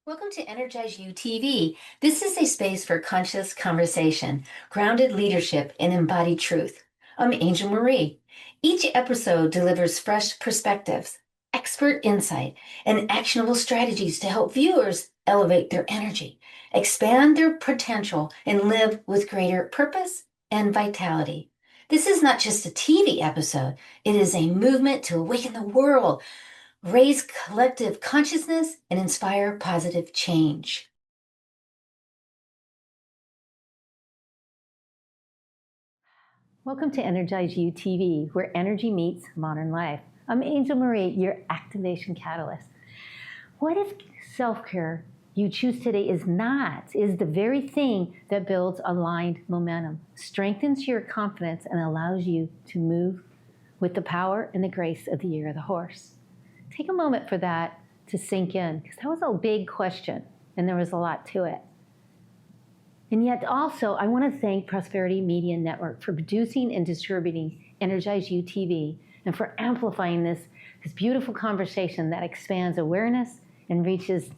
Welcome to EnergizeUtv. This is a space for conscious conversation, grounded leadership, and embodied truth. I'm Angel Marie. Each episode delivers fresh perspectives, expert insight, and actionable strategies to help viewers elevate their energy, expand their potential, and live with greater purpose and vitality. This is not just a TV episode, it is a movement to awaken the world, raise collective consciousness, and inspire positive change. Welcome to EnergizeUtv, where energy meets modern life. I'm Angel Marie, your activation catalyst. What if self-care you choose today is the very thing that builds aligned momentum, strengthens your confidence, and allows you to move with the power and the grace of the year of the horse? Take a moment for that to sink in, because that was a big question, and there was a lot to it. And yet also, I want to thank Prosperity Media Network for producing and distributing EnergizeUtv and for amplifying this beautiful conversation that expands awareness and reaches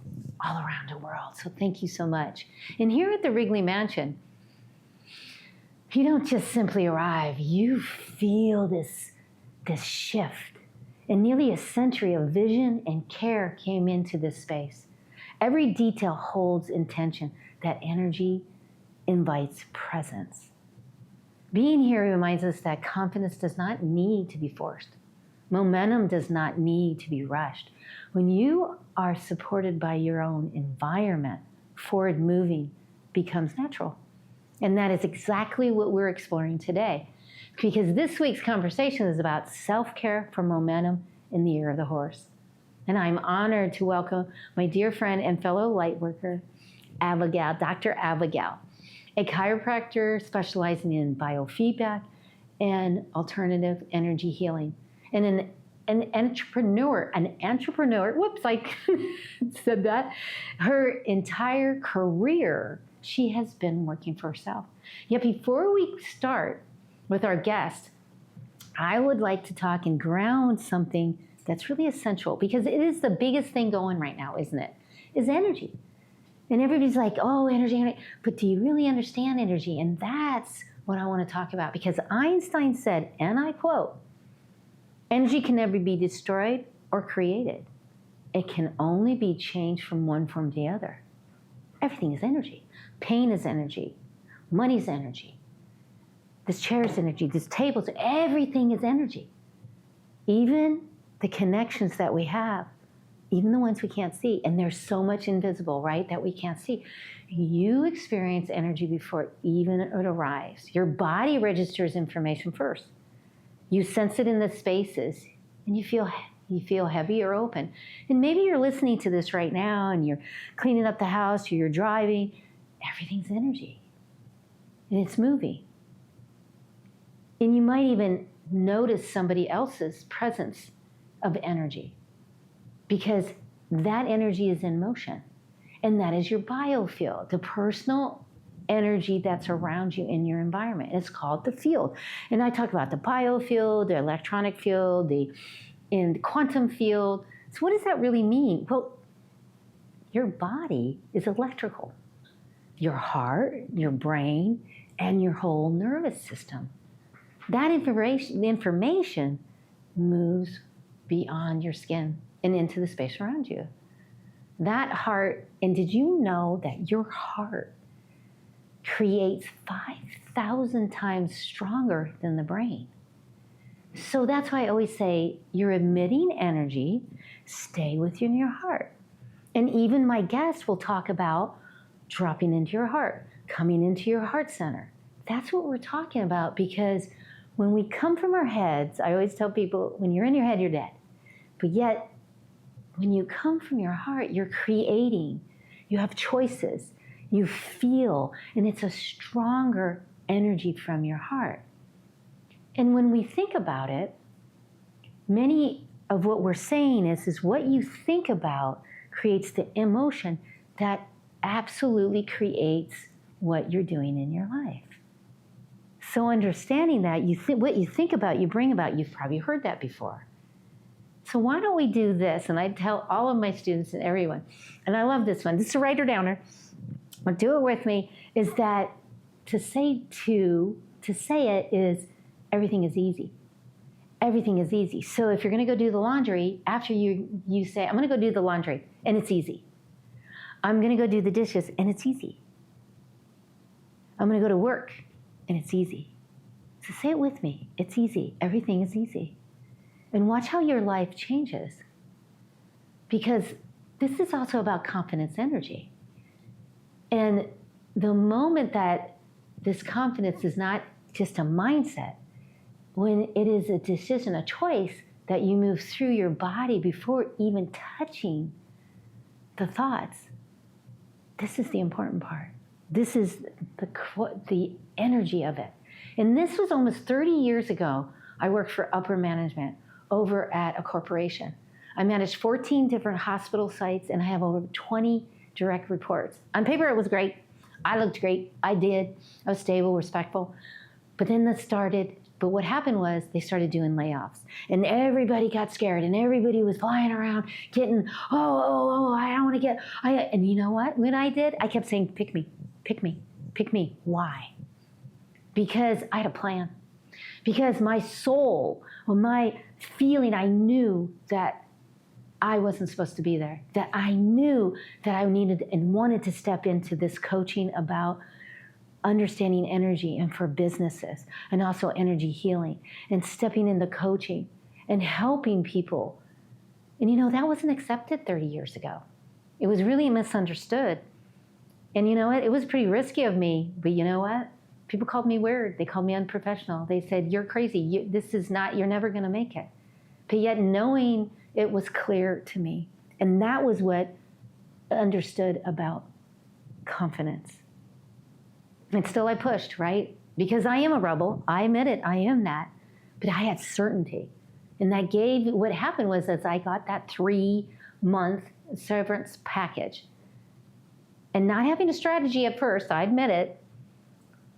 all around the world. So thank you so much. And here at the Wrigley Mansion, you don't just simply arrive, you feel this shift. And nearly a century of vision and care came into this space. Every detail holds intention. That energy invites presence. Being here reminds us that confidence does not need to be forced. Momentum does not need to be rushed. When you are supported by your own environment, forward moving becomes natural. And that is exactly what we're exploring today. Because this week's conversation is about self-care for momentum in the year of the horse. And I'm honored to welcome my dear friend and fellow lightworker, Abigail, Dr. Abigail, a chiropractor specializing in biofeedback and alternative energy healing, and an entrepreneur, whoops, I said that. Her entire career, she has been working for herself. Yet before we start with our guest, I would like to talk and ground something that's really essential, because it is the biggest thing going right now, isn't it? Is energy. And everybody's like, oh, energy, but do you really understand energy? And that's what I want to talk about, because Einstein said, and I quote, energy can never be destroyed or created. It can only be changed from one form to the other. Everything is energy. Pain is energy. Money's energy. This chair is energy. This table's, everything is energy. Even the connections that we have, even the ones we can't see, and there's so much invisible, right, that we can't see. You experience energy before even it arrives. Your body registers information first. You sense it in the spaces, and you feel heavy or open. And maybe you're listening to this right now, and you're cleaning up the house, or you're driving. Everything's energy, and it's moving. And you might even notice somebody else's presence of energy, because that energy is in motion. And that is your biofield, the personal energy that's around you in your environment. It's called the field. And I talk about the biofield, the electronic field, the quantum field. So what does that really mean? Well, your body is electrical. Your heart, your brain, and your whole nervous system. That information moves beyond your skin and into the space around you. That heart, and did you know that your heart creates 5,000 times stronger than the brain? So that's why I always say, you're emitting energy, stay within your heart. And even my guests will talk about dropping into your heart, coming into your heart center. That's what we're talking about, because when we come from our heads, I always tell people, when you're in your head, you're dead. But yet, when you come from your heart, you're creating. You have choices. You feel, and it's a stronger energy from your heart. And when we think about it, many of what we're saying is what you think about creates the emotion that absolutely creates what you're doing in your life. So understanding that, what you think about, you bring about. You've probably heard that before. So why don't we do this? And I tell all of my students and everyone, and I love this one. This is a writer-downer. But do it with me, is that to say it is everything is easy. Everything is easy. So if you're going to go do the laundry, after you say, I'm going to go do the laundry, and it's easy. I'm going to go do the dishes, and it's easy. I'm going to go to work, and it's easy. So say it with me. It's easy. Everything is easy. And watch how your life changes. Because this is also about confidence energy. And the moment that this confidence is not just a mindset, when it is a decision, a choice that you move through your body before even touching the thoughts, this is the important part. This is the energy of it. And this was almost 30 years ago. I worked for upper management over at a corporation. I managed 14 different hospital sites, and I have over 20 direct reports. On paper, it was great. I looked great. I did. I was stable, respectful. But then but what happened was they started doing layoffs, and everybody got scared, and everybody was flying around getting, I don't want to get, and you know what? When I did, I kept saying, pick me, pick me, pick me. Why? Because I had a plan. Because my soul, or my feeling, I knew that I wasn't supposed to be there, that I knew that I needed and wanted to step into this coaching about understanding energy and for businesses, and also energy healing, and stepping into coaching and helping people. And you know, that wasn't accepted 30 years ago. It was really misunderstood. And you know what? It was pretty risky of me, but you know what? People called me weird. They called me unprofessional. They said, you're crazy. You're never going to make it. But yet knowing it was clear to me. And that was what I understood about confidence. And still I pushed, right? Because I am a rebel. I admit it. I am that. But I had certainty. And what happened was as I got that 3-month severance package, and not having a strategy at first, I admit it,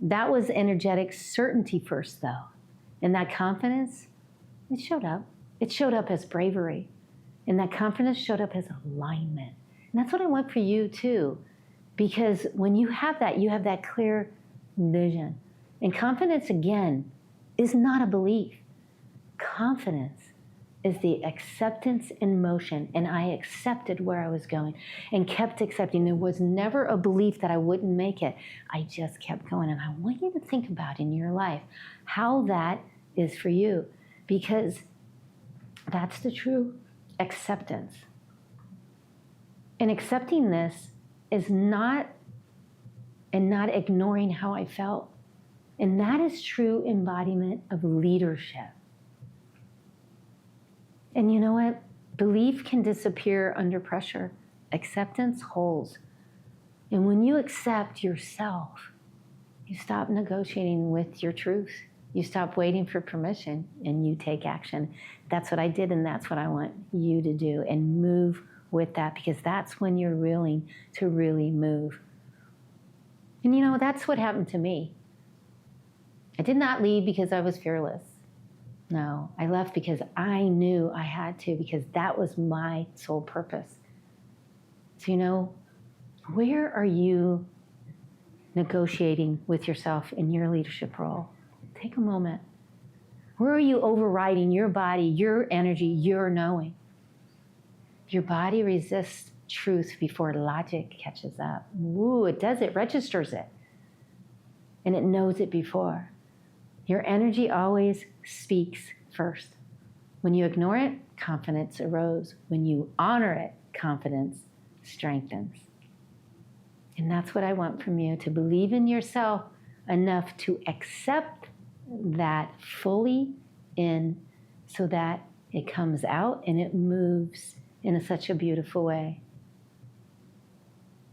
that was energetic certainty first, though. And that confidence, it showed up. It showed up as bravery. And that confidence showed up as alignment. And that's what I want for you, too. Because when you have that clear vision. And confidence, again, is not a belief. Confidence is the acceptance in motion. And I accepted where I was going and kept accepting. There was never a belief that I wouldn't make it. I just kept going. And I want you to think about in your life how that is for you, because that's the true acceptance. And accepting this is not ignoring how I felt. And that is true embodiment of leadership. And you know what? Belief can disappear under pressure. Acceptance holds. And when you accept yourself, you stop negotiating with your truth. You stop waiting for permission and you take action. That's what I did, and that's what I want you to do, and move with that, because that's when you're willing to really move. And you know, that's what happened to me. I did not leave because I was fearless. No, I left because I knew I had to, because that was my sole purpose. So, you know, where are you negotiating with yourself in your leadership role? Take a moment. Where are you overriding your body, your energy, your knowing? Your body resists truth before logic catches up. Ooh, it does, it registers it. And it knows it before. Your energy always speaks first. When you ignore it, confidence erodes. When you honor it, confidence strengthens. And that's what I want from you, to believe in yourself enough to accept that fully in, so that it comes out and it moves in such a beautiful way.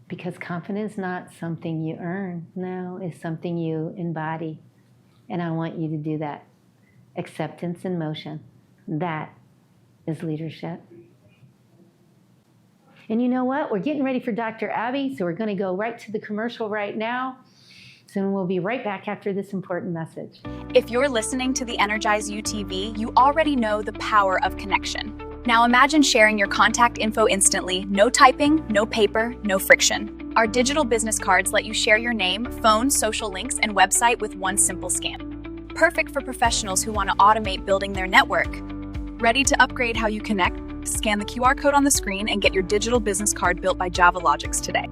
Because confidence is not something you earn. No, it's something you embody. And I want you to do that. Acceptance in motion. That is leadership. And you know what? We're getting ready for Dr. Abby, so we're going to go right to the commercial right now. So we'll be right back after this important message. If you're listening to the EnergizeUtv, you already know the power of connection. Now imagine sharing your contact info instantly, no typing, no paper, no friction. Our digital business cards let you share your name, phone, social links, and website with one simple scan. Perfect for professionals who want to automate building their network. Ready to upgrade how you connect? Scan the QR code on the screen and get your digital business card built by JavaLogix today.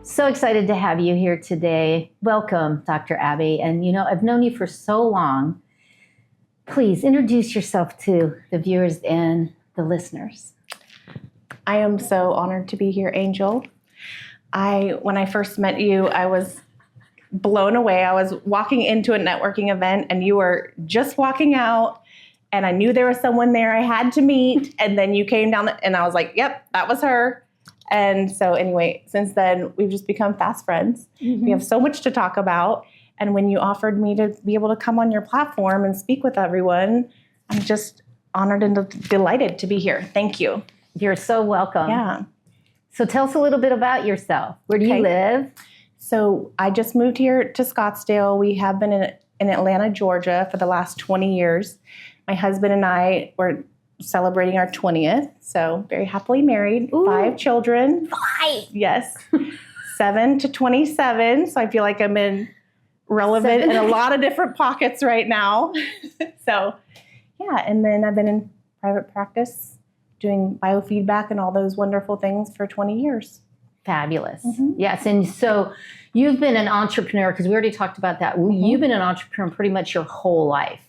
So excited to have you here today. Welcome, Dr. Abby. And I've known you for so long. Please introduce yourself to the viewers and the listeners. I am so honored to be here, Angel. When I first met you, I was blown away. I was walking into a networking event and you were just walking out and I knew there was someone there I had to meet. And then you came down and I was like, yep, that was her. And so anyway, since then, we've just become fast friends. Mm-hmm. We have so much to talk about. And when you offered me to be able to come on your platform and speak with everyone, I'm just honored and delighted to be here. Thank you. You're so welcome. Yeah. So tell us a little bit about yourself. Where do you live? So I just moved here to Scottsdale. We have been in Atlanta, Georgia for the last 20 years. My husband and I were celebrating our 20th. So very happily married. Ooh. 5 children. 5? Yes. 7 to 27. So I feel like I'm relevant in a lot of different pockets right now. So yeah, and then I've been in private practice doing biofeedback and all those wonderful things for 20 years. Fabulous. Mm-hmm. Yes, and so you've been an entrepreneur, because we already talked about that. Mm-hmm. You've been an entrepreneur pretty much your whole life.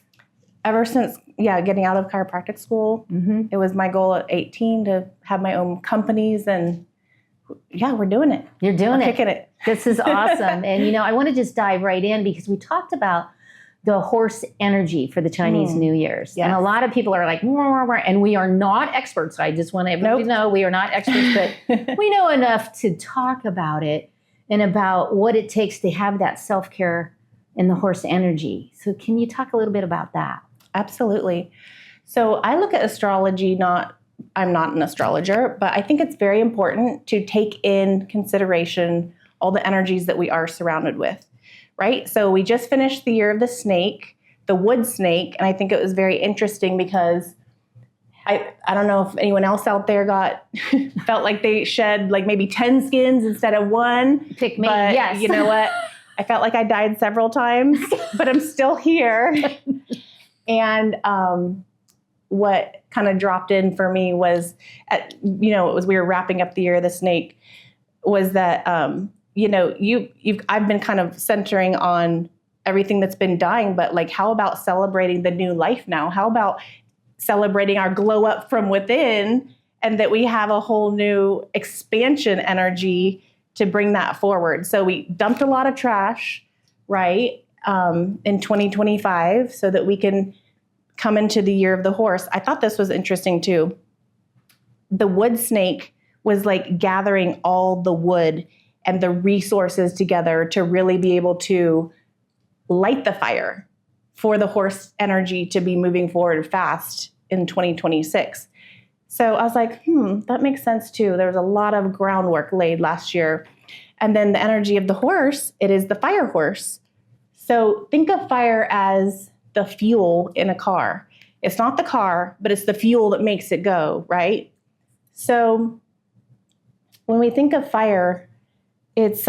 Ever since, getting out of chiropractic school. Mm-hmm. It was my goal at 18 to have my own companies, and we're doing it. You're doing We're kicking it. This is awesome. And, I want to just dive right in because we talked about the horse energy for the Chinese New Year's. Yes. And a lot of people are like, and we are not experts. I just want everybody to know we are not experts, but we know enough to talk about it and about what it takes to have that self-care in the horse energy. So can you talk a little bit about that? Absolutely. So I look at astrology, I'm not an astrologer, but I think it's very important to take in consideration all the energies that we are surrounded with, right? So we just finished the year of the snake, the wood snake, and I think it was very interesting because I don't know if anyone else out there felt like they shed like maybe 10 skins instead of 1. Pick me, but yes. You know what? I felt like I died several times, but I'm still here. And what kind of dropped in for me was, we were wrapping up the year of the snake, was that, I've been kind of centering on everything that's been dying, but like, how about celebrating the new life now? How about celebrating our glow up from within, and that we have a whole new expansion energy to bring that forward? So we dumped a lot of trash, right, in 2025 so that we can come into the year of the horse. I thought this was interesting too. The wood snake was like gathering all the wood and the resources together to really be able to light the fire for the horse energy to be moving forward fast in 2026. So I was like, that makes sense too. There was a lot of groundwork laid last year. And then the energy of the horse, it is the fire horse. So think of fire as the fuel in a car. It's not the car, but it's the fuel that makes it go, right? So when we think of fire, it's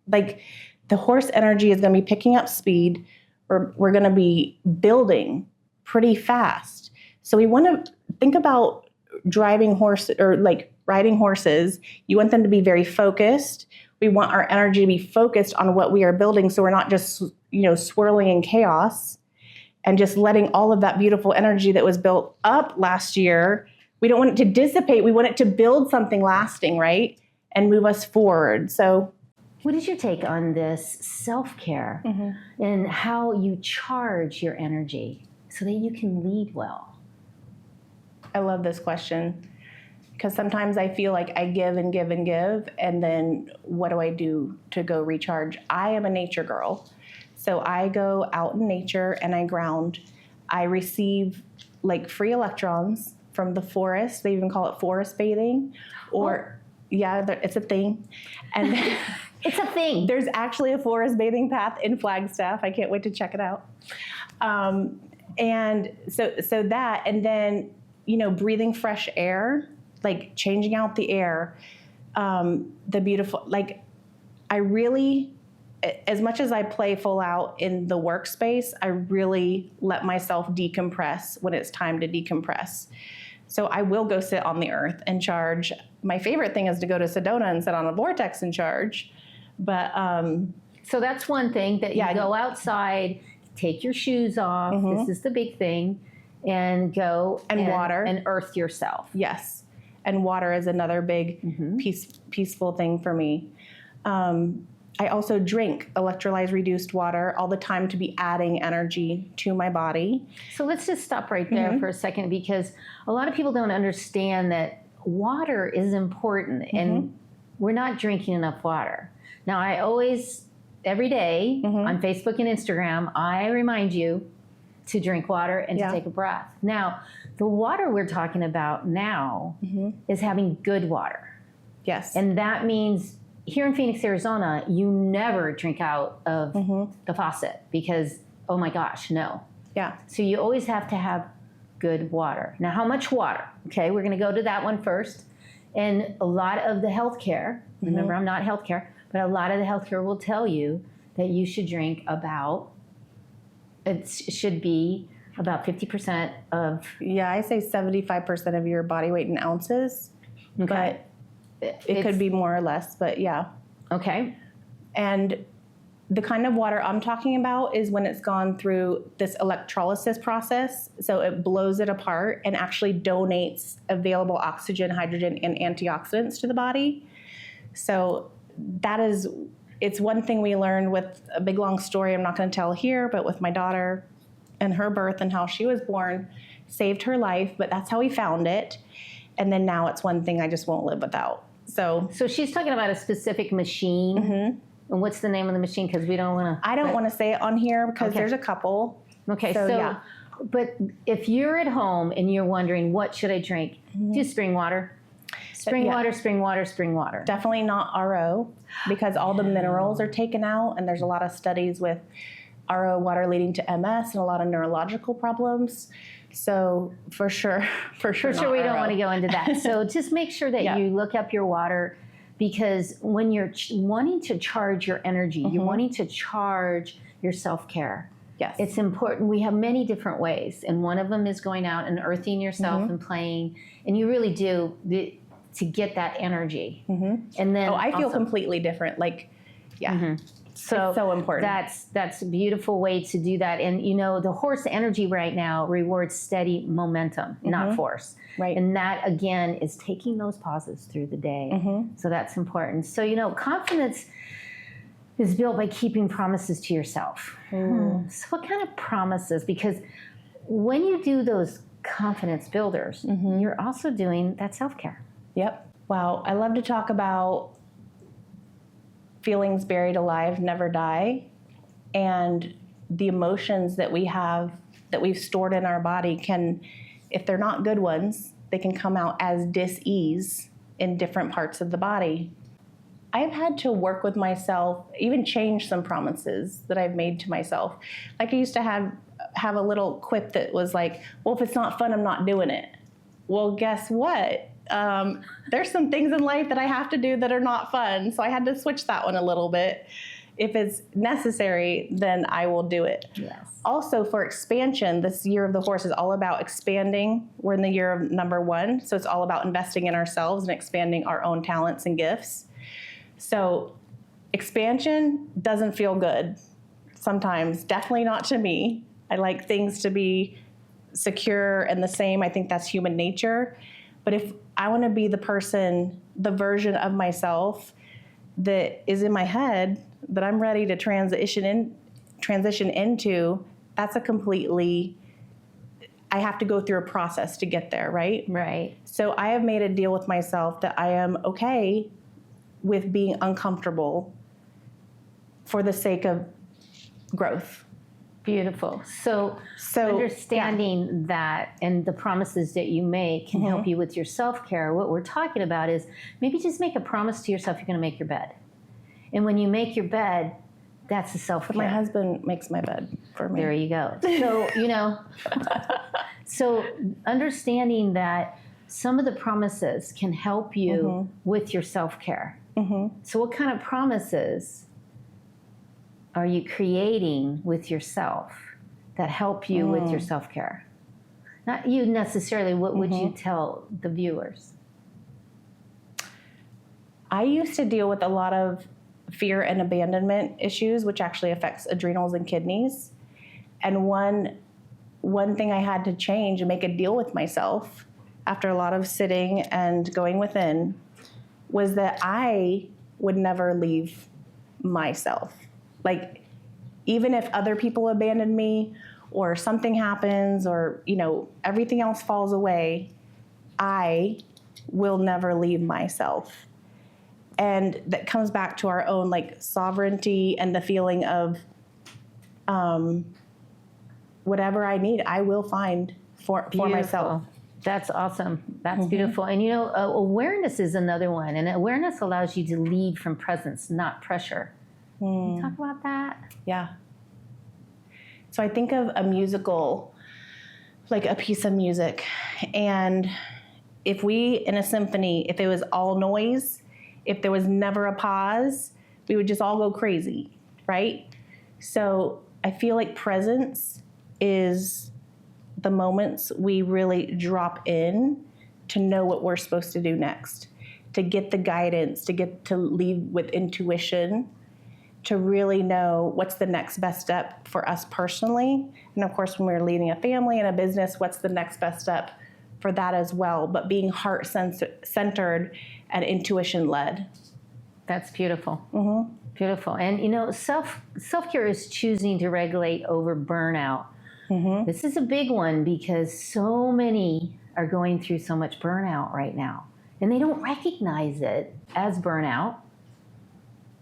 like the horse energy is going to be picking up speed. We're going to be building pretty fast. So we want to think about driving horse or like riding horses. You want them to be very focused. We want our energy to be focused on what we are building, so we're not just, swirling in chaos and just letting all of that beautiful energy that was built up last year. We don't want it to dissipate. We want it to build something lasting, right? And move us forward. So what is your take on this self-care and how you charge your energy so that you can lead well? I love this question because sometimes I feel like I give and give and give, and then what do I do to go recharge? I am a nature girl. So I go out in nature and I ground. I receive like free electrons from the forest. They even call it forest bathing, or it's a thing. And it's a thing. There's actually a forest bathing path in Flagstaff. I can't wait to check it out. And so that, and then, breathing fresh air, like changing out the air, the beautiful, like I really, as much as I play full out in the workspace, I really let myself decompress when it's time to decompress. So I will go sit on the earth and charge. My favorite thing is to go to Sedona and sit on a vortex and charge. But so that's one thing, that you go outside, take your shoes off. Mm-hmm. This is the big thing, and go and water and earth yourself. Yes, and water is another big peaceful thing for me. I also drink electrolyte reduced water all the time to be adding energy to my body. So let's just stop right there for a second, because a lot of people don't understand that water is important, and we're not drinking enough water. Now, I always, every day on Facebook and Instagram, I remind you to drink water and to take a breath. Now, the water we're talking about now is having good water. Yes. And that means here in Phoenix, Arizona, you never drink out of the faucet because, oh my gosh, no. Yeah. So you always have to have good water. Now, how much water? Okay, we're going to go to that one first. And a lot of the healthcare, remember, I'm not healthcare, but a lot of the healthcare will tell you that you should drink about, it should be about 50% of. Yeah, I say 75% of your body weight in ounces. Okay. But it could be more or less, but yeah. Okay. And the kind of water I'm talking about is when it's gone through this electrolysis process. So it blows it apart and actually donates available oxygen, hydrogen, and antioxidants to the body. So it's one thing we learned with a big long story I'm not going to tell here, but with my daughter and her birth and how she was born, saved her life, but that's how we found it. And then now it's one thing I just won't live without. So she's talking about a specific machine. And what's the name of the machine? Because we don't want to. I don't want to say it on here because there's a couple. Okay, so yeah. But if you're at home and you're wondering, what should I drink? Do spring water. Spring water, spring water, spring water. Definitely not RO, because all the minerals are taken out, and there's a lot of studies with RO water leading to MS and a lot of neurological problems. So for sure we don't want to go into that. So just make sure that you look up your water, because when you're wanting to charge your energy, you're wanting to charge your self-care. Yes. It's important. We have many different ways, and one of them is going out and earthing yourself and playing, and you really do to get that energy. And then I feel completely different. Like, So it's so important. That's a beautiful way to do that. And the horse energy right now rewards steady momentum, not force. Right. And that again is taking those pauses through the day. So that's important. So confidence is built by keeping promises to yourself. So what kind of promises? Because when you do those confidence builders, you're also doing that self-care. Yep. Wow. I love to talk about feelings buried alive never die, and the emotions that we have, that we've stored in our body, can, if they're not good ones, they can come out as dis-ease in different parts of the body. I've had to work with myself, even change some promises that I've made to myself. Like I used to have a little quip that was like, well, if it's not fun, I'm not doing it. Well, guess what? There's some things in life that I have to do that are not fun. So I had to switch that one a little bit. If it's necessary, then I will do it. Yes. Also, for expansion, this year of the horse is all about expanding. We're in the year of number 1. So it's all about investing in ourselves and expanding our own talents and gifts. So expansion doesn't feel good sometimes, definitely not to me. I like things to be secure and the same. I think that's human nature. But if I want to be the person, the version of myself that is in my head that I'm ready to transition into, that's I have to go through a process to get there, right? Right. So I have made a deal with myself that I am okay with being uncomfortable for the sake of growth. Beautiful. So understanding that and the promises that you make can help you with your self-care. What we're talking about is maybe just make a promise to yourself you're going to make your bed. And when you make your bed, That's the self-care. But my husband makes my bed for me. There you go. So, so understanding that some of the promises can help you with your self-care. So what kind of promises are you creating with yourself that help you with your self-care? Not you necessarily, what would you tell the viewers? I used to deal with a lot of fear and abandonment issues, which actually affects adrenals and kidneys. And one thing I had to change and make a deal with myself after a lot of sitting and going within was that I would never leave myself. Like, even if other people abandon me or something happens or, everything else falls away, I will never leave myself. And that comes back to our own sovereignty and the feeling of whatever I need, I will find for myself. That's awesome. That's beautiful. And awareness is another one. And awareness allows you to lead from presence, not pressure. Can you talk about that? Yeah. So I think of a musical, like a piece of music. And if we, in a symphony, if it was all noise, if there was never a pause, we would just all go crazy, right? So I feel like presence is the moments we really drop in to know what we're supposed to do next, to get the guidance, to get to lead with intuition, to really know what's the next best step for us personally. And of course, when we're leading a family and a business, what's the next best step for that as well, but being heart-centered and intuition-led. That's beautiful. Beautiful. And self-care is choosing to regulate over burnout. This is a big one because so many are going through so much burnout right now, and they don't recognize it as burnout.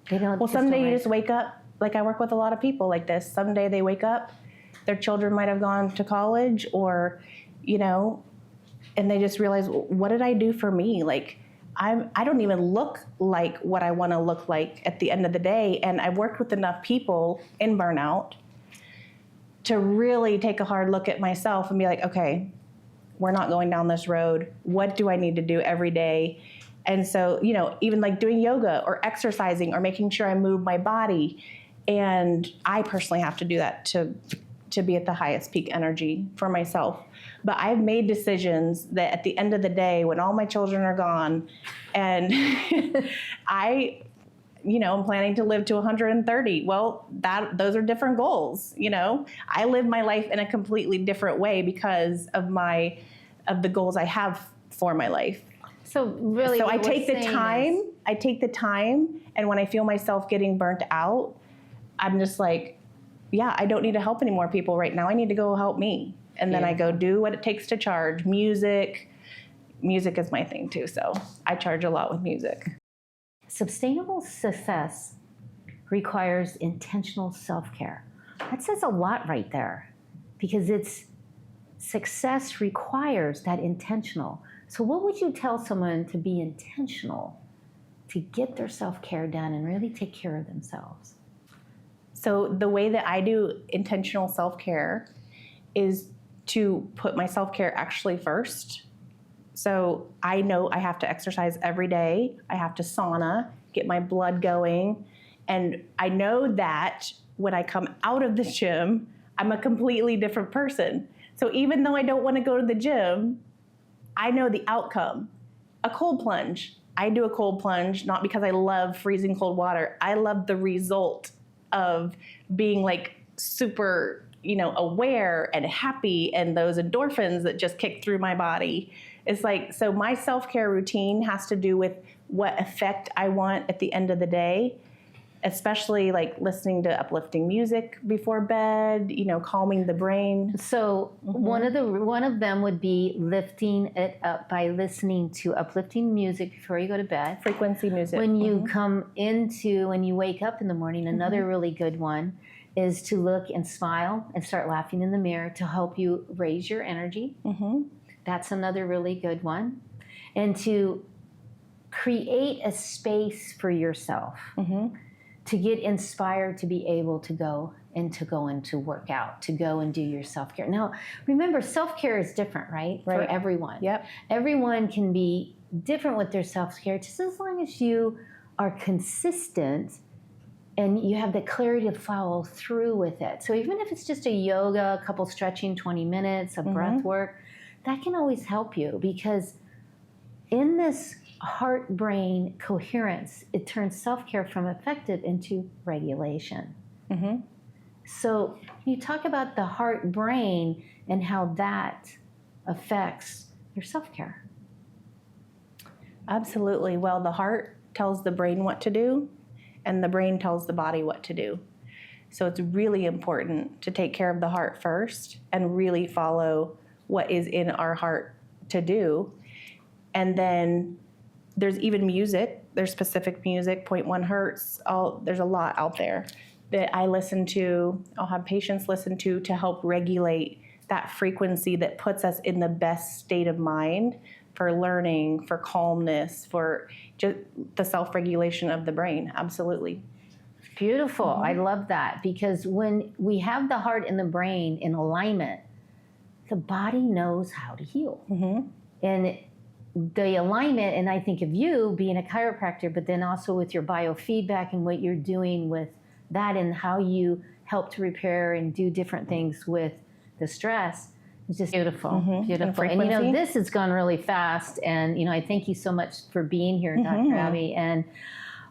They don't. Well, someday you just wake up. Like, I work with a lot of people like this. Someday they wake up, their children might have gone to college, or and they just realize, what did I do for me? Like, I don't even look like what I want to look like at the end of the day. And I've worked with enough people in burnout to really take a hard look at myself and be like, okay, we're not going down this road. What do I need to do every day? And so, even like doing yoga or exercising or making sure I move my body. And I personally have to do that to be at the highest peak energy for myself. But I've made decisions that at the end of the day, when all my children are gone and I'm planning to live to 130. Well, those are different goals. I live my life in a completely different way because of the goals I have for my life. So really, I take the time, and when I feel myself getting burnt out, I'm just like, yeah, I don't need to help any more people right now. I need to go help me. And then I go do what it takes to charge. Music is my thing too. So I charge a lot with music. Sustainable success requires intentional self-care. That says a lot right there, because success requires that intentional. So what would you tell someone to be intentional to get their self-care done and really take care of themselves? So the way that I do intentional self-care is to put my self-care actually first. So I know I have to exercise every day. I have to sauna, get my blood going. And I know that when I come out of the gym, I'm a completely different person. So even though I don't want to go to the gym, I know the outcome. A cold plunge. I do a cold plunge, not because I love freezing cold water. I love the result of being like super, aware and happy, and those endorphins that just kick through my body. It's like, so my self-care routine has to do with what effect I want at the end of the day, especially like listening to uplifting music before bed, calming the brain. So one of them would be lifting it up by listening to uplifting music before you go to bed. Frequency music. When you when you wake up in the morning, another really good one is to look and smile and start laughing in the mirror to help you raise your energy. That's another really good one. And to create a space for yourself. to get inspired to be able to go into work out, to go and do your self-care. Now, remember, self-care is different, right? For everyone. Yep. Everyone can be different with their self-care, just as long as you are consistent and you have the clarity to follow through with it. So even if it's just a yoga, a couple stretching, 20 minutes of breath work, that can always help you, because in this heart-brain coherence, it turns self-care from effective into regulation. So you talk about the heart-brain and how that affects your self-care. Absolutely. Well, the heart tells the brain what to do, and the brain tells the body what to do. So it's really important to take care of the heart first and really follow what is in our heart to do. And then there's even music. There's specific music, 0.1 hertz. There's a lot out there that I listen to. I'll have patients listen to help regulate that frequency that puts us in the best state of mind for learning, for calmness, for just the self-regulation of the brain. Absolutely. Beautiful. I love that, because when we have the heart and the brain in alignment, the body knows how to heal. And the alignment, and I think of you being a chiropractor, but then also with your biofeedback and what you're doing with that and how you help to repair and do different things with the stress. It's just beautiful, beautiful. And you know, this has gone really fast. And, you know, I thank you so much for being here, Dr. Abby. And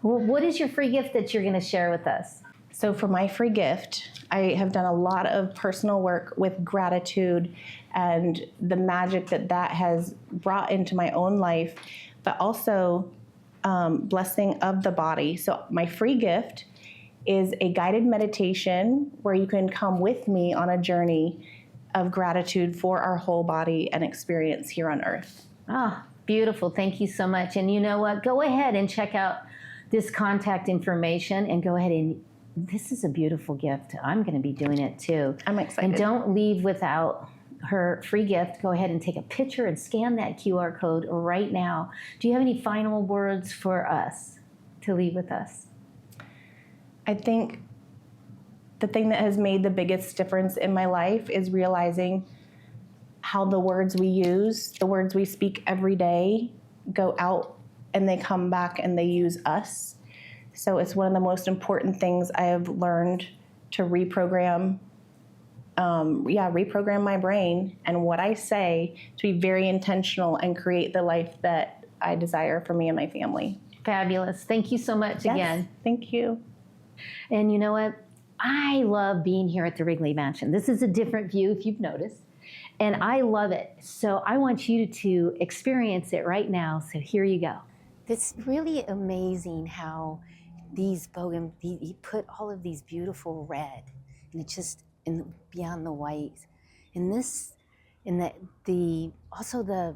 what is your free gift that you're going to share with us? So for my free gift, I have done a lot of personal work with gratitude and the magic that has brought into my own life, but also blessing of the body. So my free gift is a guided meditation where you can come with me on a journey of gratitude for our whole body and experience here on earth. Beautiful. Thank you so much. And you know what? Go ahead and check out this contact information and go ahead and, this is a beautiful gift. I'm going to be doing it too. I'm excited. And don't leave without her free gift. Go ahead and take a picture and scan that QR code right now. Do you have any final words for us to leave with us? I think the thing that has made the biggest difference in my life is realizing how the words we use, the words we speak every day, go out and they come back and they use us. So it's one of the most important things I have learned to reprogram my brain and what I say, to be very intentional and create the life that I desire for me and my family. Fabulous. Thank you so much again. Thank you. And you know what? I love being here at the Wrigley Mansion. This is a different view, if you've noticed, and I love it. So I want you to experience it right now. So here you go. It's really amazing how these he put all of these beautiful red, and it's just beyond the white. And this, and also the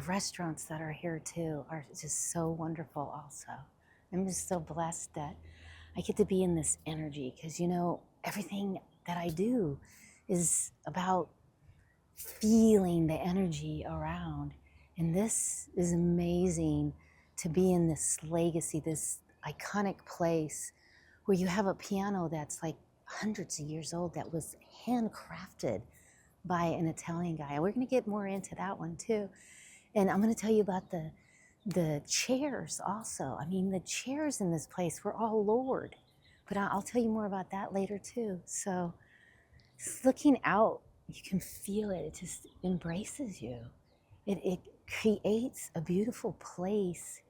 restaurants that are here too are just so wonderful. Also, I'm just so blessed that I get to be in this energy, because, you know, everything that I do is about feeling the energy around. And this is amazing to be in this legacy, this iconic place where you have a piano that's like hundreds of years old that was handcrafted by an Italian guy. We're going to get more into that one too. And I'm going to tell you about the chairs also. I mean, the chairs in this place were all lowered, but I'll tell you more about that later too. So just looking out, you can feel it. It just embraces you. It creates a beautiful place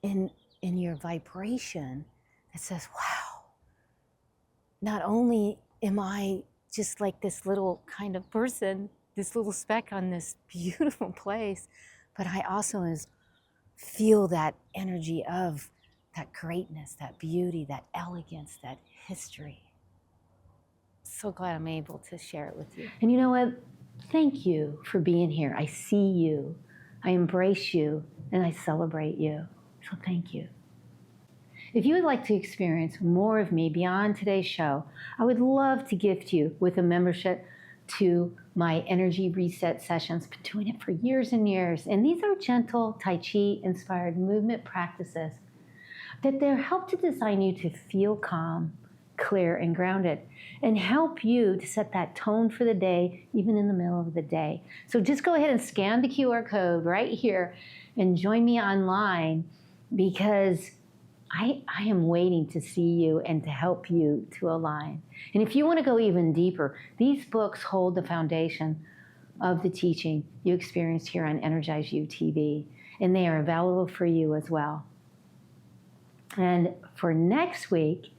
in your vibration that says, wow, not only am I just like this little kind of person, this little speck on this beautiful place, but I also feel that energy of that greatness, that beauty, that elegance, that history. So glad I'm able to share it with you. And you know what? Thank you for being here. I see you, I embrace you, and I celebrate you. So thank you. If you would like to experience more of me beyond today's show, I would love to gift you with a membership to my energy reset sessions. I've been doing it for years and years. And these are gentle Tai Chi inspired movement practices that they'll help to design you to feel calm, clear, and grounded, and help you to set that tone for the day, even in the middle of the day. So just go ahead and scan the QR code right here and join me online, because I am waiting to see you and to help you to align. And if you want to go even deeper, these books hold the foundation of the teaching you experienced here on EnergizeUtv, and they are available for you as well. And for next week,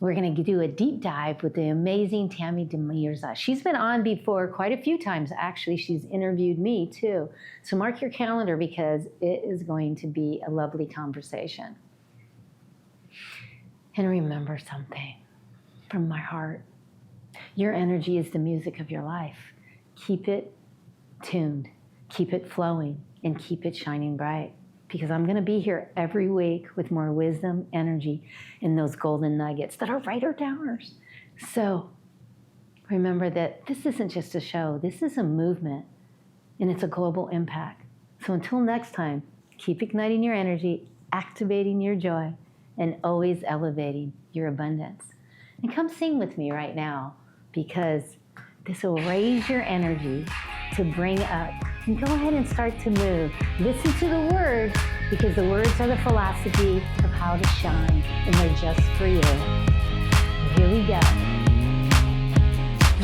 we're going to do a deep dive with the amazing Tammy Demirza. She's been on before quite a few times. Actually, she's interviewed me too. So mark your calendar, because it is going to be a lovely conversation. And remember something from my heart. Your energy is the music of your life. Keep it tuned, keep it flowing, and keep it shining bright. Because I'm going to be here every week with more wisdom, energy, and those golden nuggets that are writer downers. So remember that this isn't just a show. This is a movement, and it's a global impact. So until next time, keep igniting your energy, activating your joy, and always elevating your abundance. And come sing with me right now, because this will raise your energy to bring up. And go ahead and start to move. Listen to the words, because the words are the philosophy of how to shine, and they're just for you. Here we go.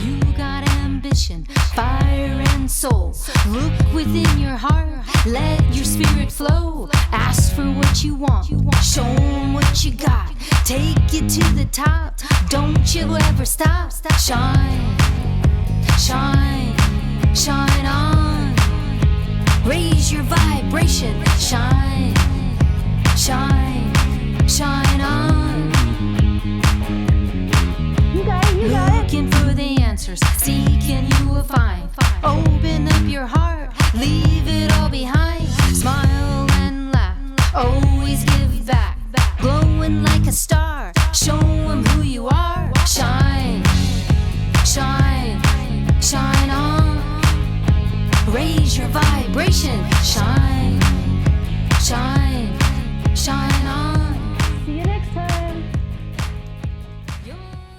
You got ambition, fire and soul. Look within your heart, let your spirit flow. Ask for what you want, show 'em what you got. Take it to the top, don't you ever stop. Shine, shine, shine on. Raise your vibration, shine, shine, shine on. You got it, you got it. Looking for the answers, seeking you will find. Open up your heart, leave it all behind. Smile and laugh, always give back. Glowing like a star, show 'em who you are. Shine, shine, shine on. Raise your vibration, shine, shine, shine on. See you next time.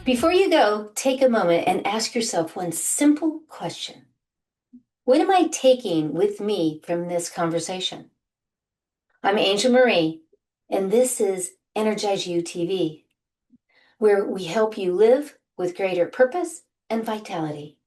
Before you go, take a moment and ask yourself one simple question. What am I taking with me from this conversation? I'm Angel Marie, and this is EnergizeUtv, where we help you live with greater purpose and vitality.